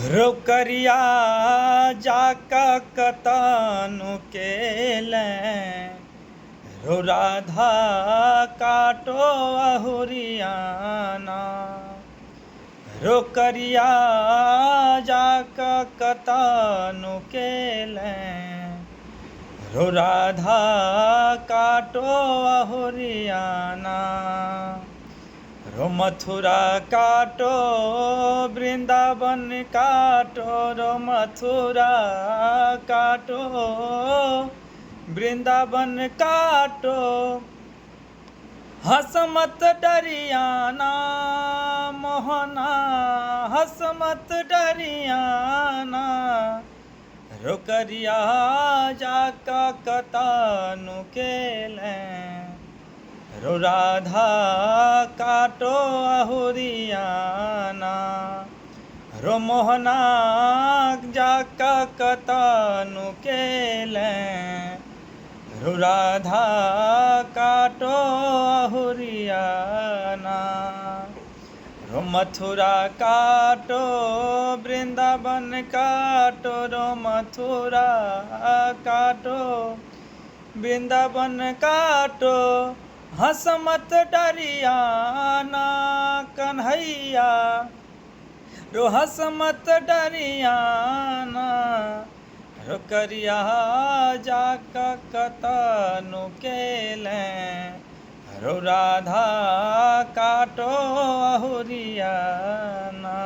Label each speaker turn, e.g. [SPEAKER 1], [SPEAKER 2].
[SPEAKER 1] रोकरिया जाका कतनु केलें रो राधा काटो अहुरियाना। रोकरिया जाका कतनु केलें रो राधा काटो अहुरियाना। रो मथुरा काटो वृंदावन काटो रो मथुरा काटो वृंदावन काटो। हसमत डरियाना मोहना हसमत डरियाना। रोकरिया जाका कतनु केलें रो राधा काटो अहुरियाना। रो मोहना जाका कतनु केलें रो राधा काटो अहुरियाना। रो मथुरा काटो वृंदावन काटो रो मथुरा काटो वृंदावन काटो। हसमत डरियाना कन्हैया रो हसमत डरियाना। रोकरिया जाका कतनु केलें रो राधा काटो अहुरियाना।